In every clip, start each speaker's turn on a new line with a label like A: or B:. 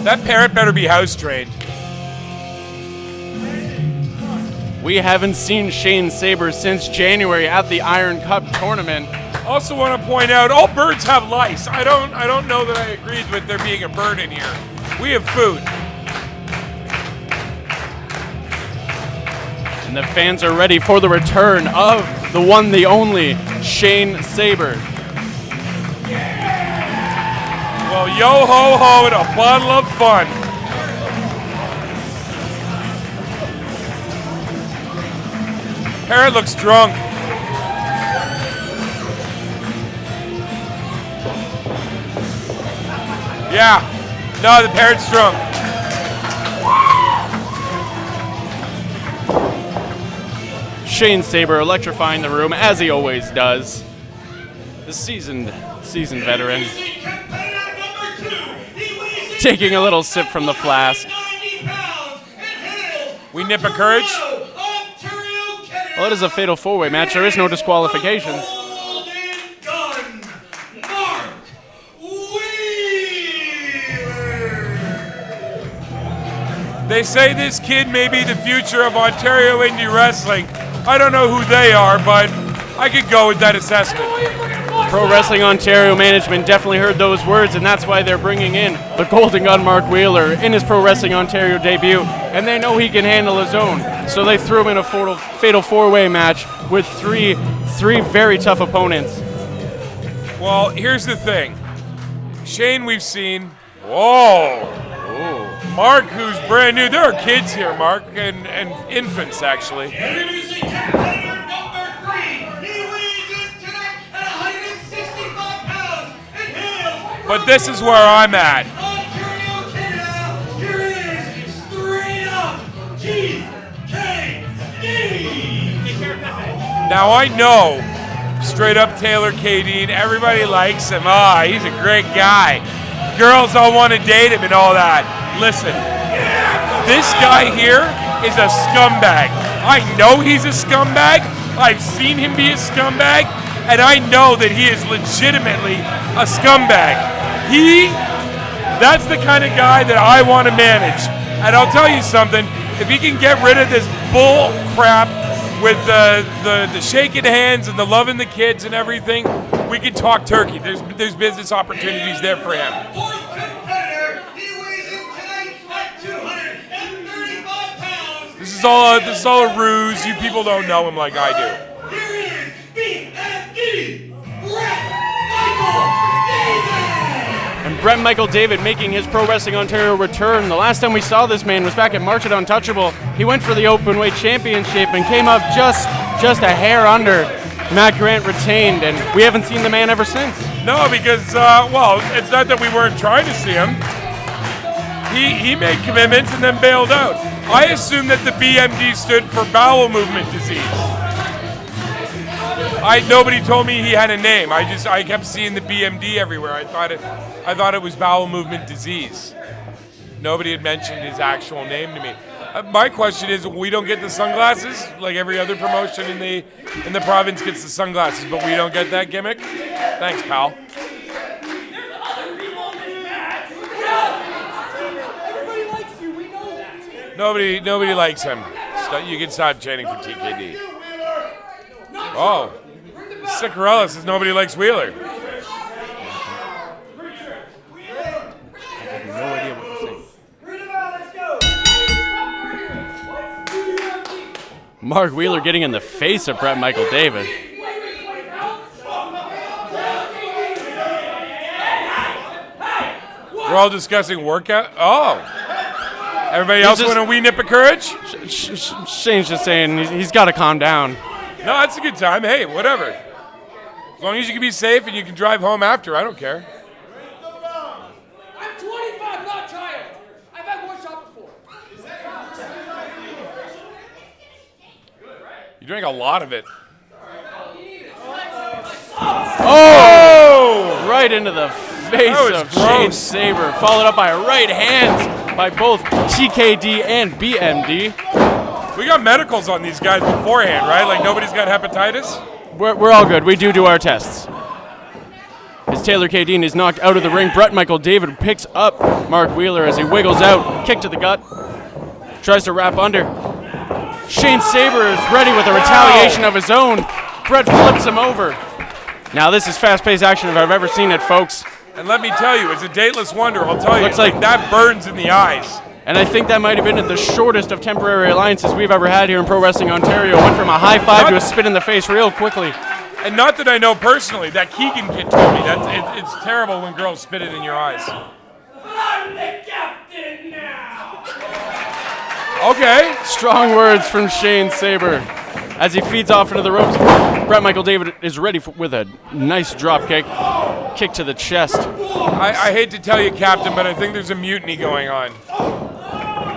A: That parrot better be house trained.
B: We haven't seen Shane Sabre since January at the Iron Cup tournament.
A: Also want to point out, all birds have lice. I don't know that I agreed with there being a bird in here. We have food.
B: And the fans are ready for the return of the one, the only, Shane Sabre.
A: Well, yo ho ho and a bottle of fun. Parrot looks drunk. Yeah, no, the parrot's drunk.
B: Shane Sabre electrifying the room as he always does. The seasoned veteran. Taking a little sip from the flask.
A: We nip a courage.
B: Well, it is a fatal four-way match. There is no disqualifications.
A: They say this kid may be the future of Ontario indie wrestling. I don't know who they are, but I could go with that assessment.
B: Pro Wrestling Ontario management definitely heard those words, and that's why they're bringing in the Golden Gun Mark Wheeler in his Pro Wrestling Ontario debut, and they know he can handle his own. So they threw him in a fatal four-way match with three very tough opponents.
A: Well, here's the thing. Shane, we've seen. Whoa.
B: Ooh.
A: Mark, who's brand new. There are kids here, Mark, and infants, actually.
C: Introducing competitor number 3. He weighs in tonight at 165 pounds and hails
A: But this is where I'm at.
C: Ontario, Canada. Here is straight up Kay-Deen.
A: Now I know, straight up Taylor Kay-Deen, everybody likes him. He's a great guy. Girls all want to date him and all that. Listen, this guy here is a scumbag. I know he's a scumbag. I've seen him be a scumbag, and I know that he is legitimately a scumbag. That's the kind of guy that I want to manage. And I'll tell you something, if he can get rid of this bull crap with the shaking hands and the loving the kids and everything, we can talk turkey. There's business opportunities there for him.
C: Fourth competitor, he weighs in tonight at 235 pounds.
A: This is all a ruse. You people don't know him like I do.
C: Here is B.M.D. Brett Michael David.
B: And Brett Michael David making his Pro Wrestling Ontario return. The last time we saw this man was back at March at Untouchable. He went for the Openweight Championship and came up just a hair under. Matt Grant retained, and we haven't seen the man ever since.
A: No, because, it's not that we weren't trying to see him. He made commitments and then bailed out. I assumed that the B.M.D. stood for bowel movement disease. Nobody told me he had a name. I kept seeing the B.M.D. everywhere. I thought it was bowel movement disease. Nobody had mentioned his actual name to me. My question is, we don't get the sunglasses like every other promotion in the province gets the sunglasses, but we don't get that gimmick. Thanks, pal.
C: There's other people in this match. Everybody likes you. We know that.
A: Nobody likes him. You can stop chanting for TKD. Oh, Cicarella says nobody likes Wheeler.
B: Mark Wheeler getting in the face of Brett Michael David.
A: We're all discussing workout. Oh. Everybody else want a wee nip of courage?
B: Shane's just saying he's got to calm down.
A: No, that's a good time. Hey, whatever. As long as you can be safe and you can drive home after, I don't care.
D: I'm 25, not child. I've had one shot before.
A: You drank a lot of it.
B: Oh! Right into the face of
A: gross.
B: Shane Sabre, followed up by a right hand by both TKD and B.M.D.
A: We got medicals on these guys beforehand, right? Like nobody's got hepatitis?
B: We're all good. We do our tests. His Taylor Kay-Deen is knocked out of the ring. Brett Michael David picks up Mark Wheeler as he wiggles out. Kick to the gut. Tries to wrap under. Shane Sabre is ready with a retaliation of his own. Brett flips him over. Now this is fast-paced action if I've ever seen it, folks.
A: And let me tell you, it's a dateless wonder. I'll tell you,
B: Looks like
A: that burns in the eyes.
B: And I think that might have been the shortest of temporary alliances we've ever had here in Pro Wrestling Ontario. Went from a high five to a spit in the face real quickly.
A: And not that I know personally, that Keegan kid told me. It's terrible when girls spit it in your eyes.
C: I'm the captain now.
A: Okay.
B: Strong words from Shane Sabre. As he feeds off into the ropes, Brett Michael David is ready with a nice drop kick. Kick to the chest.
A: I hate to tell you, Captain, but I think there's a mutiny going on.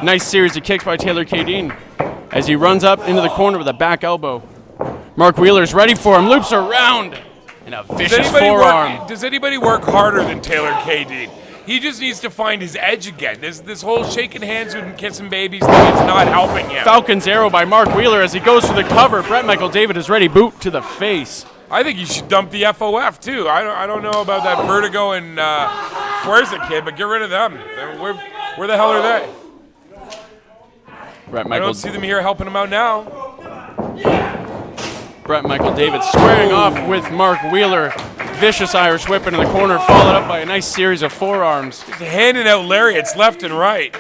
B: Nice series of kicks by Taylor Kay-Deen as he runs up into the corner with a back elbow. Mark Wheeler's ready for him, loops around in a vicious forearm.
A: Does anybody work harder than Taylor Kay-Deen? He just needs to find his edge again. This whole shaking hands and kissing babies thing is not helping him.
B: Falcon's arrow by Mark Wheeler as he goes for the cover. Brett Michael David is ready, boot to the face.
A: I think you should dump the FOF too. I don't know about that Vertigo and Fuerza kid, but get rid of them. Where the hell are they? I don't see them here helping him out now.
B: Brett Michael David squaring off with Mark Wheeler. Vicious Irish whip into the corner, followed up by a nice series of forearms.
A: Just handing out lariats left and right.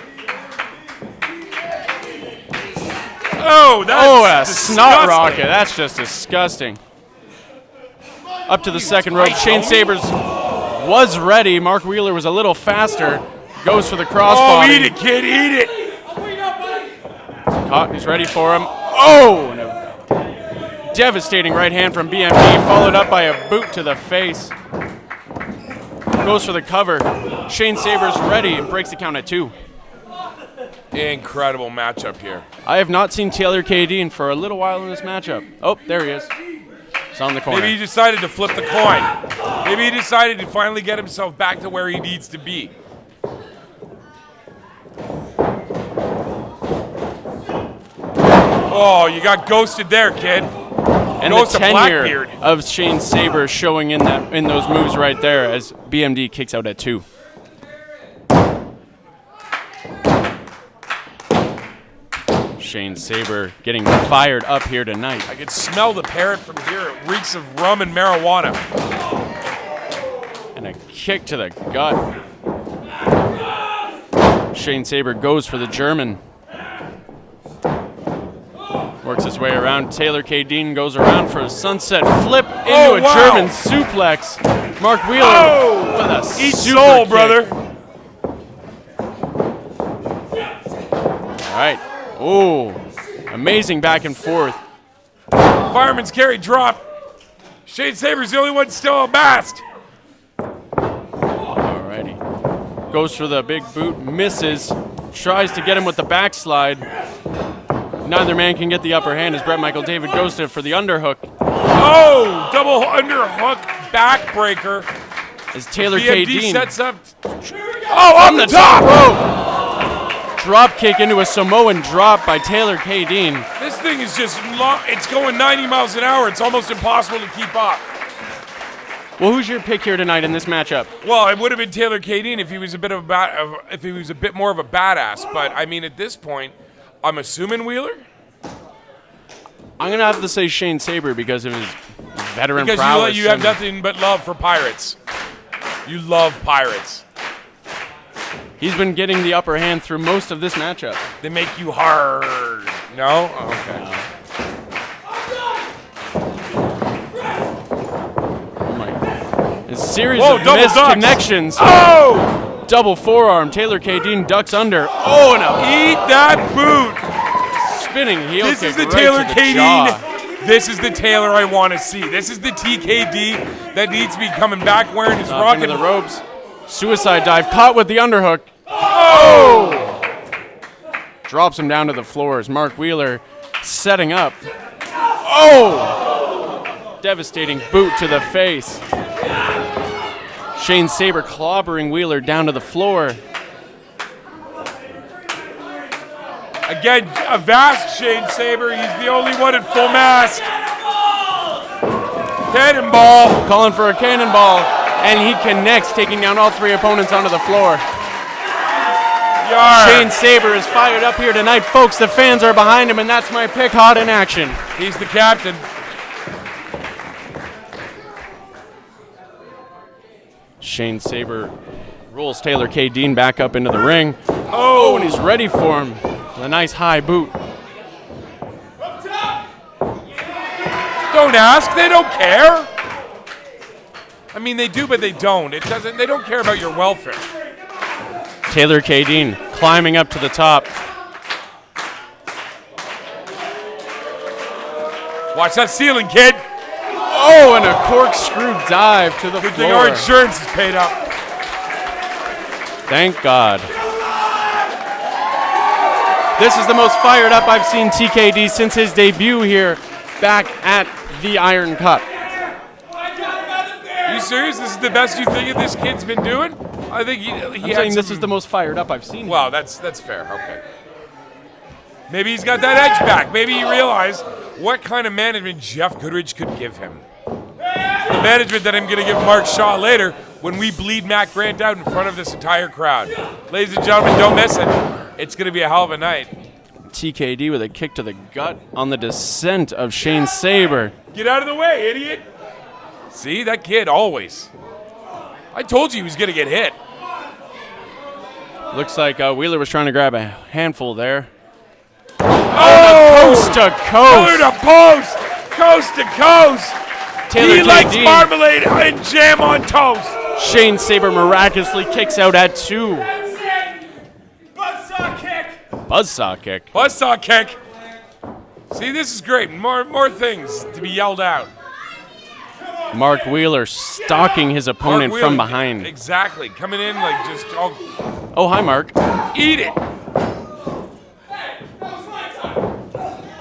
A: Oh, that's
B: a snot rocket. That's just disgusting. Up to the second rope. Shane Sabres was ready. Mark Wheeler was a little faster. Goes for the crossbody.
A: Oh, eat it, kid, eat it.
B: Caught, he's ready for him. Oh, and a devastating right hand from B.M.D. followed up by a boot to the face. Goes for the cover. Shane Sabre's ready and breaks the count at 2.
A: Incredible matchup here.
B: I have not seen Taylor Kay-Deen for a little while in this matchup. Oh, there he is. He's on the corner.
A: Maybe he decided to flip the coin. Maybe he decided to finally get himself back to where he needs to be. Oh, you got ghosted there, kid.
B: And the tenure of Shane Sabre showing in those moves right there as B.M.D. kicks out at 2. Shane Sabre getting fired up here tonight.
A: I can smell the parrot from here. It reeks of rum and marijuana.
B: And a kick to the gut. Shane Sabre goes for the German. Works his way around. Taylor Kay-Deen goes around for a sunset flip into a German suplex. Mark Wheeler with a
A: Eat
B: super
A: soul,
B: kick.
A: brother.
B: All right. Oh, amazing back and forth.
A: Fireman's carry drop. Shane Sabre's the only one still unmasked.
B: All righty. Goes for the big boot, misses. Tries to get him with the backslide. Neither man can get the upper hand as Brett Michael David goes for the underhook.
A: Oh, double underhook backbreaker.
B: As Taylor
A: B.M.D.
B: Kay-Deen
A: sets up. Oh, on the top
B: rope. Drop kick into a Samoan drop by Taylor Kay-Deen.
A: This thing is just long. It's going 90 miles an hour. It's almost impossible to keep up.
B: Well, who's your pick here tonight in this matchup?
A: Well, it would have been Taylor Kay-Deen if he was a bit of if he was a bit more of a badass. But I mean, at this point, I'm assuming Wheeler.
B: I'm gonna have to say Shane Sabre because of his veteran
A: because
B: prowess.
A: you have nothing but love for pirates. You love pirates.
B: He's been getting the upper hand through most of this matchup.
A: They make you hard. No? Oh, okay.
B: Oh my. A series
A: Whoa,
B: of
A: double
B: missed
A: ducks.
B: connections.
A: Oh!
B: Double forearm. Taylor Kay-Deen ducks under. Oh, and
A: Eat that boot!
B: spinning heel
A: This
B: kick
A: is the
B: right
A: Taylor
B: to the
A: Kay-Deen.
B: jaw.
A: This is the Taylor I want to see. This is the TKD that needs to be coming back wearing his
B: Up
A: rocket.
B: into the ropes. Suicide dive. Caught with the underhook.
A: Oh!
B: Drops him down to the floor as Mark Wheeler setting up. Oh! Devastating boot to the face. Shane Sabre clobbering Wheeler down to the floor.
A: Again, a vast Shane Sabre. He's the only one in full mask. Cannonball.
B: Calling for a cannonball. And he connects, taking down all 3 opponents onto the floor.
A: Yar.
B: Shane Sabre is fired up here tonight, folks. The fans are behind him, and that's my pick hot in action.
A: He's the captain.
B: Shane Sabre rolls Taylor Kay-Deen back up into the ring. Oh, and he's ready for him. A nice high boot.
A: Don't ask. They don't care. I mean, they do, but they don't. It doesn't. They don't care about your welfare.
B: Taylor Kay-Deen climbing up to the top.
A: Watch that ceiling, kid.
B: Oh, and a corkscrew dive to the
A: Good
B: floor.
A: thing our insurance is paid up.
B: Thank God. This is the most fired up I've seen TKD since his debut here back at the Iron Cup.
A: Are you serious? This is the best you think of this kid's been doing? I think he
B: I'm
A: had
B: saying this
A: some-
B: is the most fired up I've seen.
A: Well, that's fair. Okay. Maybe he's got that edge back. Maybe he realized what kind of management Jeff Goodrich could give him. The management that I'm going to give Mark Shaw later when we bleed Matt Grant out in front of this entire crowd. Ladies and gentlemen, don't miss it. It's going to be a hell of a night.
B: TKD with a kick to the gut on the descent of Shane Sabre.
A: Get out of the way, idiot. See, that kid always. I told you he was going to get hit.
B: Looks like Wheeler was trying to grab a handful there.
A: Oh!
B: Coast to
A: Pillar
B: coast.
A: to post! Coast to coast!
B: Taylor
A: He likes
B: Kay-Deen.
A: marmalade and jam on toast!
B: Shane Sabre miraculously kicks out at 2.
D: Buzzsaw kick.
B: Buzzsaw kick.
A: Buzzsaw kick. See, this is great. More things to be yelled out.
B: Mark Wheeler stalking his opponent
A: Mark
B: from
A: Wheeler,
B: behind.
A: Exactly. Coming in like just,
B: Oh, hi, Mark.
A: eat it.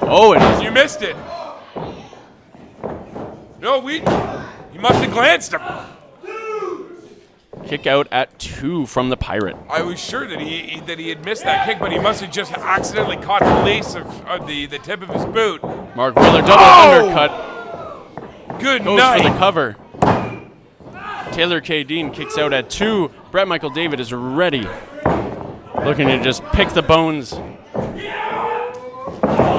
B: Oh, and
A: You missed it. No, you must have glanced him.
B: kick out at 2 from the Pirate.
A: I was sure that he had missed that kick, but he must have just accidentally caught the lace of the tip of his boot.
B: Mark Wheeler double
A: Oh!
B: undercut.
A: Good
B: Goes
A: night.
B: for the cover. Taylor Kay-Deen kicks out at 2. Brett Michael David is ready. Looking to just pick the bones.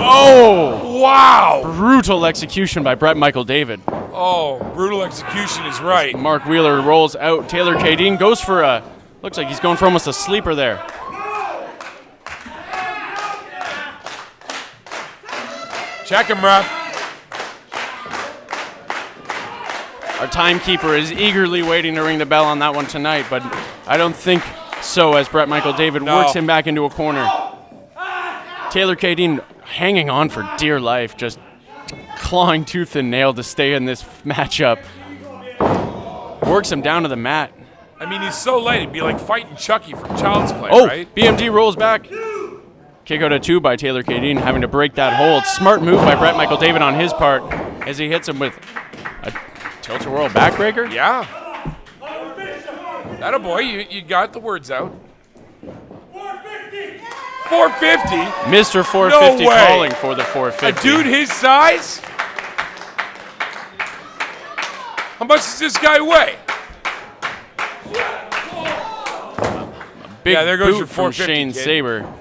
B: Oh!
A: Wow.
B: Brutal execution by Brett Michael David.
A: Oh, brutal execution is right.
B: Mark Wheeler rolls out. Taylor Kay-Deen goes for a... Looks like he's going for almost a sleeper there.
A: Check him, ref.
B: Our timekeeper is eagerly waiting to ring the bell on that one tonight, but I don't think so as Brett Michael David works him back into a corner. Taylor Kay-Deen hanging on for dear life, just clawing tooth and nail to stay in this matchup. Works him down to the mat.
A: I mean, he's so light, it'd be like fighting Chucky from Child's Play,
B: Oh,
A: right?
B: B.M.D rolls back. Kick out at 2 by Taylor Kay-Deen, having to break that hold. Smart move by Brett Michael David on his part as he hits him with a tilt-a-whirl backbreaker.
A: Yeah. That a boy, you got the words out. 450?
B: Mr. 450
A: No way.
B: calling for the
A: A
B: 450.
A: dude his size? How much does this guy weigh?
B: Big
A: Yeah, there goes
B: boot
A: your
B: from
A: 450,
B: Shane
A: kid.
B: Sabre.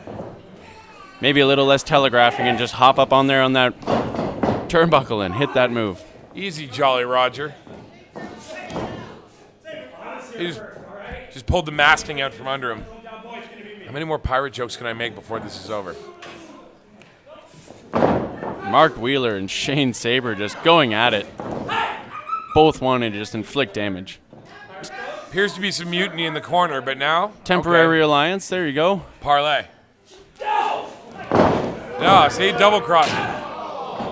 B: Maybe a little less telegraphing and just hop up on there on that turnbuckle and hit that move.
A: Easy, Jolly Roger. He just pulled the masking out from under him. How many more pirate jokes can I make before this is over?
B: Mark Wheeler and Shane Sabre just going at it. Both wanting to just inflict damage.
A: Appears to be some mutiny in the corner, but now?
B: Temporary
A: Okay.
B: alliance, there you go.
A: Parlay. No, see, double crossing.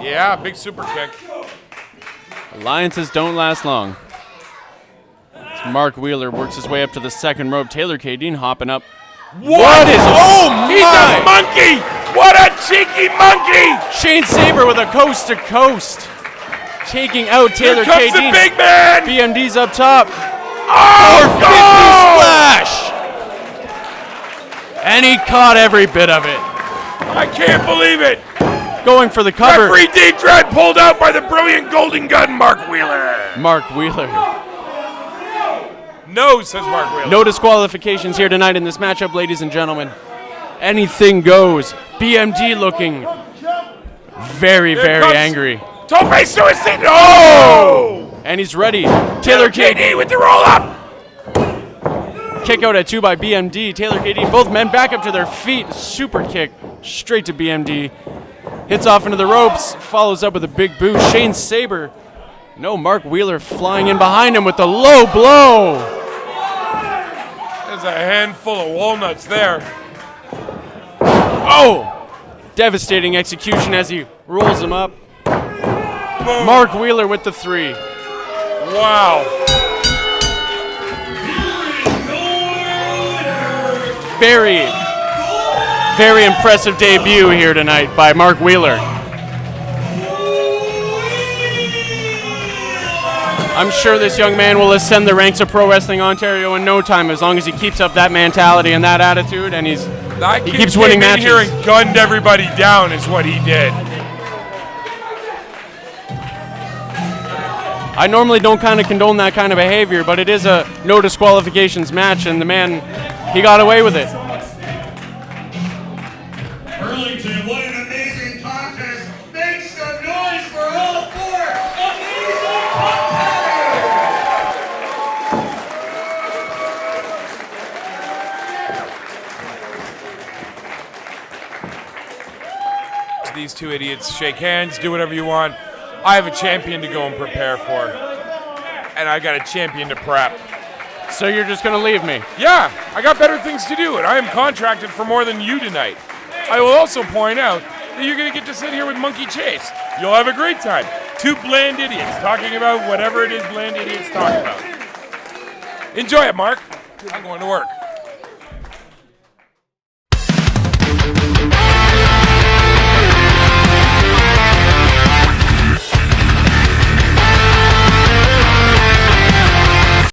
A: Yeah, big super kick.
B: Alliances don't last long. As Mark Wheeler works his way up to the second rope. Taylor Kay-Deen hopping up.
A: What
B: is-
A: Oh, he's
B: my!
A: a monkey! What a cheeky monkey!
B: Shane Sabre with a coast to coast. Taking out Taylor
A: Here comes the
B: Kay-Deen.
A: big man!
B: BMD's up top.
A: Oh,
B: 50
A: goal!
B: splash! And he caught every bit of it.
A: I can't believe it!
B: Going for the cover.
A: Referee D. Dread pulled out by the brilliant Golden Gun, Mark Wheeler.
B: Mark Wheeler.
A: No, says Mark Wheeler.
B: No disqualifications here tonight in this matchup, ladies and gentlemen. Anything goes. BMD looking very,
A: Here
B: very
A: comes
B: angry.
A: Tope suicide. No!
B: And he's ready. Taylor
A: Kay-Deen with the roll up.
B: Kick out at 2 by BMD. Taylor Kay-Deen, both men back up to their feet. Super kick straight to BMD. Hits off into the ropes. Follows up with a big boot. Shane Sabre. No, Mark Wheeler flying in behind him with the low blow.
A: There's a handful of walnuts there.
B: Oh! Devastating execution as he rolls him up.
A: Boom.
B: Mark Wheeler with the 3.
A: Wow.
B: Very, very impressive debut here tonight by Mark Wheeler. I'm sure this young man will ascend the ranks of Pro Wrestling Ontario in no time, as long as he keeps up that mentality and that attitude, and he keeps winning matches.
A: Here and gunned everybody down is what he did.
B: I normally don't kind of condone that kind of behavior, but it is a no disqualifications match, and the man, he got away with it.
C: Burlington, what an amazing contest. Make some noise for all four amazing competitors.
A: These two idiots shake hands, do whatever you want. I have a champion to go and prepare for. And I got a champion to prep.
B: So you're just going to leave me?
A: Yeah, I got better things to do, and I am contracted for more than you tonight. I will also point out that you're going to get to sit here with Monkey Chase. You'll have a great time. Two bland idiots talking about whatever it is bland idiots talk about. Enjoy it, Mark. I'm going to work.